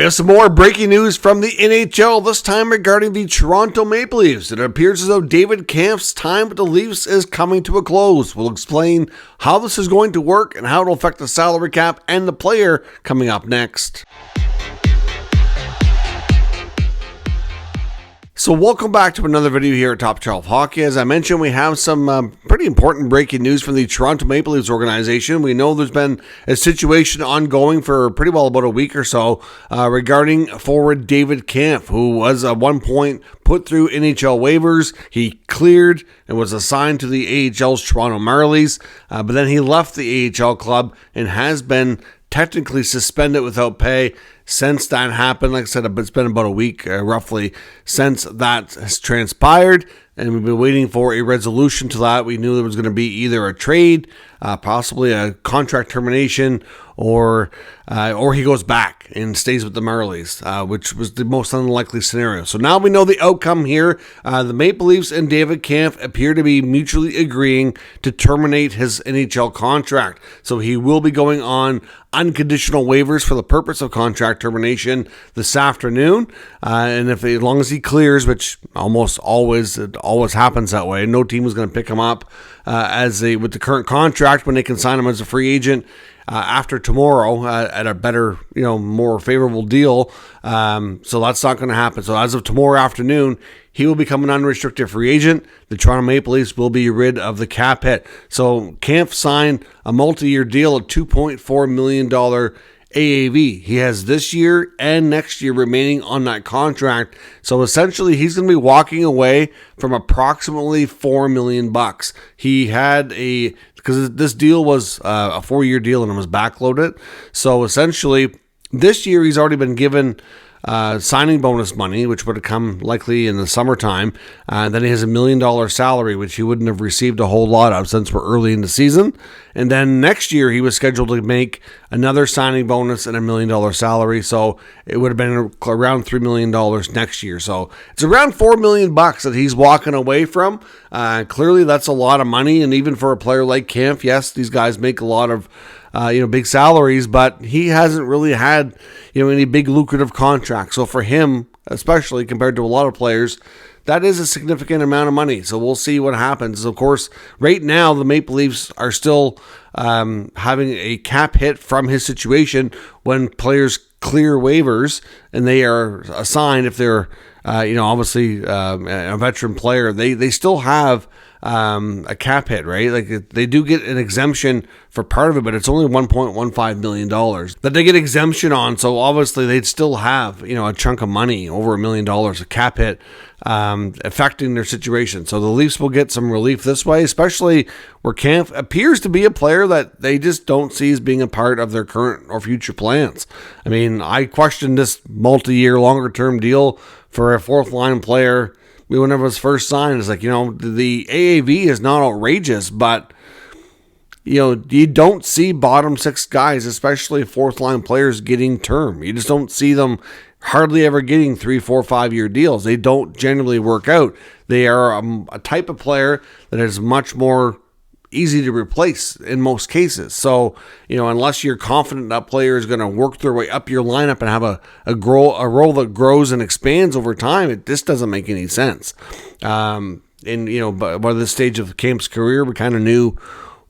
We have some more breaking news from the NHL, this time regarding the Toronto Maple Leafs. It appears as though David Kampf's time with the Leafs is coming to a close. We'll explain how this is going to work and how it will affect the salary cap and the player coming up next. So welcome back to another video here at Top Shelf Hockey. As I mentioned, we have some pretty important breaking news from the Toronto Maple Leafs organization. We know there's been a situation ongoing for pretty well about a week or so regarding forward David Kampf, who was at one point put through NHL waivers. He cleared and was assigned to the AHL's Toronto Marlies, but then he left the AHL club and has been technically suspended without pay since that happened. Like I said, it's been about a week roughly since that has transpired, and we've been waiting for a resolution to that. We knew there was going to be either a trade, possibly a contract termination, or he goes back and stays with the Marlies, which was the most unlikely scenario. So now we know the outcome here. The Maple Leafs and David Kampf appear to be mutually agreeing to terminate his NHL contract. So he will be going on unconditional waivers for the purpose of contract termination this afternoon. And as long as he clears, which almost always happens that way, no team is going to pick him up with the current contract when they can sign him as a free agent after tomorrow at a better, more favorable deal. So that's not going to happen. So as of tomorrow afternoon, he will become an unrestricted free agent. The Toronto Maple Leafs will be rid of the cap hit. So Kampf signed a multi-year deal at $2.4 million AAV. He has this year and next year remaining on that contract. So essentially, he's going to be walking away from approximately $4 million. He had because this deal was a 4-year deal and it was backloaded. So essentially, this year he's already been given signing bonus money, which would have come likely in the summertime. Then he has $1 million salary, which he wouldn't have received a whole lot of since we're early in the season. And then next year he was scheduled to make another signing bonus and $1 million salary. So it would have been around $3 million next year. So it's around $4 million that he's walking away from. Clearly that's a lot of money. And even for a player like Kampf, yes, these guys make a lot of big salaries, but he hasn't really had, any big lucrative contracts. So for him, especially compared to a lot of players, that is a significant amount of money. So we'll see what happens. Of course, right now, the Maple Leafs are still having a cap hit from his situation when players clear waivers and they are assigned, if they're, obviously a veteran player, they still have a cap hit, right? Like they do get an exemption for part of it, but it's only $1.15 million that they get exemption on. So obviously they'd still have, a chunk of money, over $1 million, a cap hit, affecting their situation. So the Leafs will get some relief this way, especially where Kampf appears to be a player that they just don't see as being a part of their current or future plans. I mean, I questioned this multi-year, longer-term deal for a fourth-line player whenever it was first signed. It's like, the AAV is not outrageous, but, you don't see bottom six guys, especially fourth-line players, getting term. You just don't see them hardly ever getting 3, 4, 5-year deals. They don't generally work out. They are a type of player that is much more easy to replace in most cases. So, unless you're confident that player is going to work their way up your lineup and have a role that grows and expands over time, this doesn't make any sense. And, by this stage of Kampf's career, we kind of knew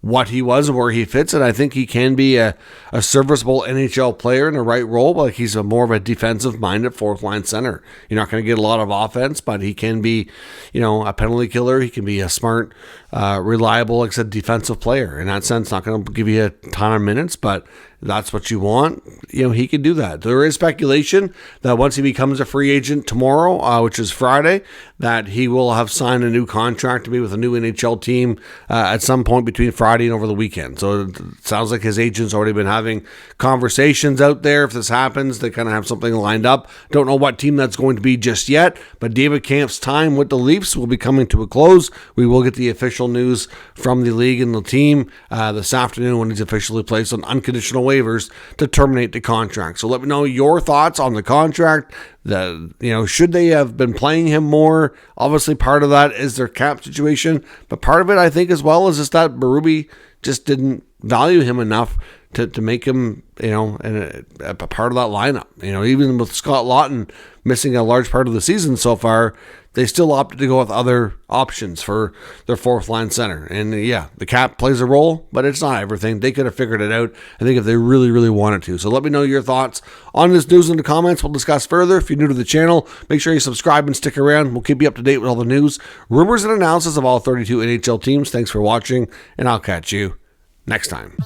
what he was and where he fits, and I think he can be a serviceable NHL player in the right role. Like he's more of a defensive-minded fourth-line center. You're not going to get a lot of offense, but he can be, a penalty killer. He can be a smart, reliable, like I said, defensive player. In that sense, not going to give you a ton of minutes, but that's what you want. He could do that. There is speculation that once he becomes a free agent tomorrow, which is Friday, that he will have signed a new contract to be with a new NHL team at some point between Friday and over the weekend. So it sounds like his agent's already been having conversations out there. If this happens, they kind of have something lined up. Don't know what team that's going to be just yet, but David Kampf's time with the Leafs will be coming to a close. We will get the official news from the league and the team this afternoon when he's officially placed on unconditional waivers to terminate the contract. So let me know your thoughts on the contract. Should they have been playing him more? Obviously, part of that is their cap situation, but part of it, I think, as well, is just that Berube just didn't value him enough to make him, a part of that lineup. Even with Scott Lawton missing a large part of the season so far, they still opted to go with other options for their fourth line center. And yeah, the cap plays a role, but it's not everything. They could have figured it out, I think, if they really, really wanted to. So let me know your thoughts on this news in the comments. We'll discuss further. If you're new to the channel, make sure you subscribe and stick around. We'll keep you up to date with all the news, rumors, and analysis of all 32 NHL teams. Thanks for watching, and I'll catch you next time.